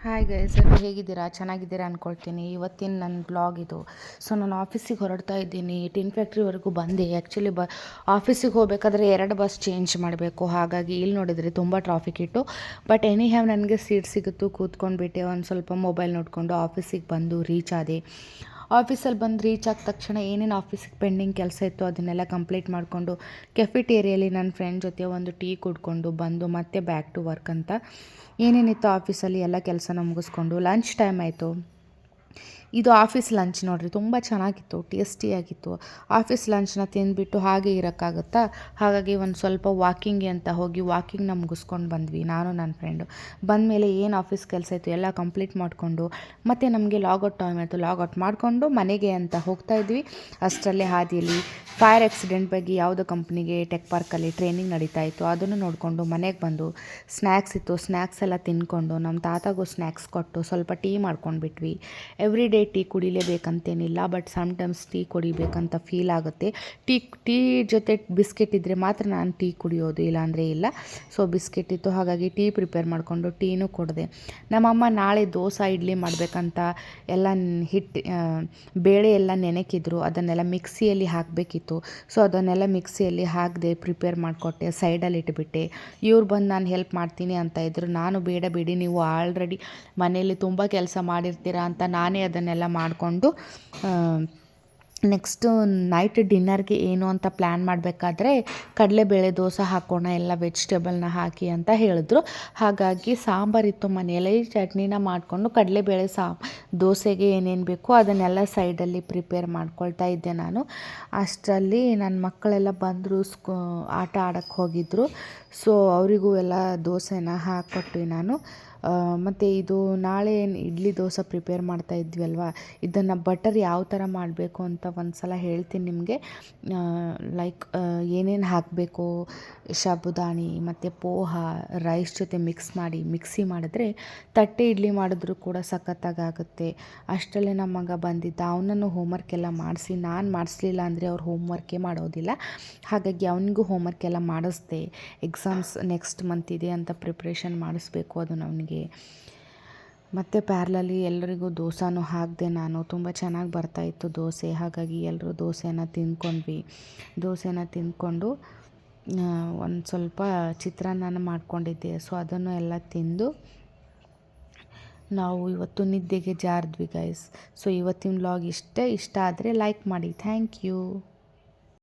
Hi guys, ಎಲ್ಲರೂ ಹೇಗಿದ್ದೀರಾ? ಚೆನ್ನಾಗಿದ್ದೀರಾ ಅಂದ್ಕೊಳ್ತೀನಿ. ಇವತ್ತಿನ ನನ್ನ ಬ್ಲಾಗ್ ಇದು. ಸೊ ನಾನು ಆಫೀಸಿಗೆ ಹೊರಡ್ತಾ ಇದ್ದೀನಿ. ಟಿನ್ ಫ್ಯಾಕ್ಟ್ರಿವರೆಗೂ ಬಂದೆ. ಆ್ಯಕ್ಚುಲಿ ಆಫೀಸಿಗೆ ಹೋಗಬೇಕಾದ್ರೆ 2 ಬಸ್ ಚೇಂಜ್ ಮಾಡಬೇಕು. ಹಾಗಾಗಿ ಇಲ್ಲಿ ನೋಡಿದರೆ ತುಂಬ ಟ್ರಾಫಿಕ್ ಇತ್ತು. ಬಟ್ ಎನಿ ಹ್ಯಾವ್ ನನಗೆ ಸೀಟ್ ಸಿಗುತ್ತು, ಕೂತ್ಕೊಂಡ್ಬಿಟ್ಟೆ. ಒಂದು ಸ್ವಲ್ಪ ಮೊಬೈಲ್ ನೋಡಿಕೊಂಡು ಆಫೀಸಿಗೆ ಬಂದು ರೀಚ್ ಆದೆ. ಆಫೀಸಲ್ಲಿ ಬಂದು ರೀಚ್ ಆದ ತಕ್ಷಣ ಏನೇನು ಆಫೀಸಿಗೆ ಪೆಂಡಿಂಗ್ ಕೆಲಸ ಇತ್ತು ಅದನ್ನೆಲ್ಲ ಕಂಪ್ಲೀಟ್ ಮಾಡಿಕೊಂಡು ಕೆಫಿಟೇರಿಯಲ್ಲಿ ನನ್ನ ಫ್ರೆಂಡ್ ಜೊತೆ ಒಂದು ಟೀ ಕುಡ್ಕೊಂಡು ಬಂದು ಮತ್ತೆ ಬ್ಯಾಕ್ ಟು ವರ್ಕ್ ಅಂತ ಏನೇನಿತ್ತು ಆಫೀಸಲ್ಲಿ ಎಲ್ಲ ಕೆಲಸನ ಮುಗಿಸ್ಕೊಂಡು ಲಂಚ್ ಟೈಮ್ ಆಯಿತು. ಇದು ಆಫೀಸ್ ಲಂಚ್ ನೋಡಿರಿ, ತುಂಬ ಚೆನ್ನಾಗಿತ್ತು, ಟೇಸ್ಟಿಯಾಗಿತ್ತು. ಆಫೀಸ್ ಲಂಚ್ನ ತಿಂದುಬಿಟ್ಟು ಹಾಗೆ ಇರೋಕ್ಕಾಗುತ್ತಾ? ಹಾಗಾಗಿ ಒಂದು ಸ್ವಲ್ಪ ವಾಕಿಂಗ್ಗೆ ಅಂತ ಹೋಗಿ ವಾಕಿಂಗ್ನ ಮುಗಿಸ್ಕೊಂಡು ಬಂದ್ವಿ ನಾನು ನನ್ನ ಫ್ರೆಂಡು. ಬಂದಮೇಲೆ ಏನು ಆಫೀಸ್ ಕೆಲಸ ಇತ್ತು ಎಲ್ಲ ಕಂಪ್ಲೀಟ್ ಮಾಡಿಕೊಂಡು ಮತ್ತು ನಮಗೆ ಲಾಗೌಟ್ ಟೈಮ್ ಆಯಿತು. ಲಾಗೌಟ್ ಮಾಡಿಕೊಂಡು ಮನೆಗೆ ಅಂತ ಹೋಗ್ತಾಯಿದ್ವಿ. ಅಷ್ಟರಲ್ಲೇ ಹಾದಿಯಲ್ಲಿ ಫೈರ್ ಆಕ್ಸಿಡೆಂಟ್ ಬಗ್ಗೆ ಯಾವುದೋ ಕಂಪ್ನಿಗೆ ಟೆಕ್ ಪಾರ್ಕಲ್ಲಿ ಟ್ರೈನಿಂಗ್ ನಡೀತಾ ಇತ್ತು. ಅದನ್ನು ನೋಡಿಕೊಂಡು ಮನೆಗೆ ಬಂದು ಸ್ನ್ಯಾಕ್ಸ್ ಇತ್ತು, ಸ್ನ್ಯಾಕ್ಸ್ ಎಲ್ಲ ತಿಂದ್ಕೊಂಡು ನಮ್ಮ ತಾತಾಗೂ ಸ್ನ್ಯಾಕ್ಸ್ ಕೊಟ್ಟು ಸ್ವಲ್ಪ ಟೀ ಮಾಡ್ಕೊಂಡು ಬಿಟ್ವಿ. ಎವ್ರಿ ಡೇ ಟೀ ಕುಡಿಲೇಬೇಕಂತೇನಿಲ್ಲ, ಬಟ್ ಸಮ್ಟೈಮ್ಸ್ ಟೀ ಕುಡಿಬೇಕಂತ ಫೀಲ್ ಆಗುತ್ತೆ. ಟೀ ಜೊತೆ ಬಿಸ್ಕೆಟ್ ಇದ್ದರೆ ಮಾತ್ರ ನಾನು ಟೀ ಕುಡಿಯೋದು, ಇಲ್ಲಾಂದರೆ ಇಲ್ಲ. ಸೊ ಬಿಸ್ಕೆಟ್ ಇತ್ತು, ಹಾಗಾಗಿ ಟೀ ಪ್ರಿಪೇರ್ ಮಾಡಿಕೊಂಡು ಟೀನೂ ಕೊಡಿದೆ. ನಮ್ಮಮ್ಮ ನಾಳೆ ದೋಸೆ ಇಡ್ಲಿ ಮಾಡಬೇಕಂತ ಎಲ್ಲ ಬೇಳೆ ಎಲ್ಲ ನೆನೆಕಿದ್ರು. ಅದನ್ನೆಲ್ಲ ಮಿಕ್ಸಿಯಲ್ಲಿ ಹಾಕಬೇಕಿತ್ತು. ಸೊ ಅದನ್ನೆಲ್ಲ ಮಿಕ್ಸಿಯಲ್ಲಿ ಹಾಕದೆ ಪ್ರಿಪೇರ್ ಮಾಡಿಕೊಟ್ಟೆ, ಸೈಡಲ್ಲಿ ಇಟ್ಬಿಟ್ಟೆ. ಇವ್ರು ಬಂದು ನಾನು ಹೆಲ್ಪ್ ಮಾಡ್ತೀನಿ ಅಂತ ಇದ್ರು. ನಾನು ಬೇಡ ಬಿಡಿ, ನೀವು ಆಲ್ರೆಡಿ ಮನೆಯಲ್ಲಿ ತುಂಬ ಕೆಲಸ ಮಾಡಿರ್ತೀರಾ ಅಂತ ನಾನೇ ಅದನ್ನೆಲ್ಲ ಮಾಡಿಕೊಂಡು ನೆಕ್ಸ್ಟು ನೈಟ್ ಡಿನ್ನರ್ಗೆ ಏನು ಅಂತ ಪ್ಲ್ಯಾನ್ ಮಾಡಬೇಕಾದ್ರೆ ಕಡಲೆಬೇಳೆ ದೋಸೆ ಹಾಕೋಣ ಎಲ್ಲ ವೆಜಿಟೇಬಲ್ನ ಹಾಕಿ ಅಂತ ಹೇಳಿದ್ರು. ಹಾಗಾಗಿ ಸಾಂಬಾರಿತ್ತು ಮನೆಯಲ್ಲಿ, ಚಟ್ನಿನ ಮಾಡಿಕೊಂಡು ಕಡಲೆಬೇಳೆ ದೋಸೆಗೆ ಏನೇನು ಬೇಕೋ ಅದನ್ನೆಲ್ಲ ಸೈಡಲ್ಲಿ ಪ್ರಿಪೇರ್ ಮಾಡ್ಕೊಳ್ತಾ ಇದ್ದೆ ನಾನು. ಅಷ್ಟರಲ್ಲಿ ನನ್ನ ಮಕ್ಕಳೆಲ್ಲ ಬಂದರು, ಆಟ ಆಡೋಕ್ಕೆ ಹೋಗಿದ್ದರು. ಸೊ ಅವರಿಗೂ ಎಲ್ಲ ದೋಸೆನ ಹಾಕ್ಕೊಟ್ವಿ ನಾನು. ಮತ್ತು ಇದು ನಾಳೆ ಇಡ್ಲಿ ದೋಸೆ ಪ್ರಿಪೇರ್ ಮಾಡ್ತಾ ಇದ್ವಿ ಅಲ್ವಾ, ಇದನ್ನು ಬಟರ್ ಯಾವ ಥರ ಮಾಡಬೇಕು ಅಂತ ಒಂದು ಸಲ ಹೇಳ್ತೀನಿ ನಿಮಗೆ. ಲೈಕ್ ಏನೇನು ಹಾಕಬೇಕು, ಸಾಬುದಾನಿ ಮತ್ತು ಪೋಹ ರೈಸ್ ಜೊತೆ ಮಿಕ್ಸಿ ಮಾಡಿದ್ರೆ ತಟ್ಟೆ ಇಡ್ಲಿ ಮಾಡಿದ್ರೂ ಕೂಡ ಸಖತ್ತಾಗುತ್ತೆ. ಅಷ್ಟರಲ್ಲೇ ನಮ್ಮ ಮಗ ಬಂದಿದ್ದ, ಅವನನ್ನು ಹೋಮ್ವರ್ಕ್ ಎಲ್ಲ ಮಾಡಿಸಿ, ನಾನು ಮಾಡಿಸ್ಲಿಲ್ಲ ಅಂದರೆ ಅವ್ರು ಹೋಮ್ವರ್ಕೇ ಮಾಡೋದಿಲ್ಲ. ಹಾಗಾಗಿ ಅವನಿಗೂ ಹೋಮ್ವರ್ಕ್ ಎಲ್ಲ ಮಾಡಿಸ್ದೆ. ಎಕ್ಸಾಮ್ಸ್ ನೆಕ್ಸ್ಟ್ ಮಂತ್ ಇದೆ ಅಂತ ಪ್ರಿಪ್ರೇಷನ್ ಮಾಡಿಸ್ಬೇಕು ಅದನ್ನು ಅವನಿಗೆ. ಮತ್ತು ಪ್ಯಾರ್ಲಲ್ಲಿ ಎಲ್ಲರಿಗೂ ದೋಸೆನೂ ಹಾಕಿದೆ ನಾನು. ತುಂಬ ಚೆನ್ನಾಗಿ ಬರ್ತಾಯಿತ್ತು ದೋಸೆ. ಹಾಗಾಗಿ ಎಲ್ಲರೂ ದೋಸೆನ ತಿಂದ್ಕೊಂಡು ಒಂದು ಸ್ವಲ್ಪ ಚಿತ್ರಾನ್ನ ಮಾಡ್ಕೊಂಡಿದ್ದೆ. ಸೊ ಅದನ್ನು ಎಲ್ಲ ತಿಂದು ನಾವು ಇವತ್ತು ನಿದ್ದೆಗೆ ಜಾರಿದ್ವಿ ಗೈಸ್. ಸೊ ಇವತ್ತಿನ ವ್ಲಾಗ್ ಇಷ್ಟ ಆದರೆ ಲೈಕ್ ಮಾಡಿ. Thank you.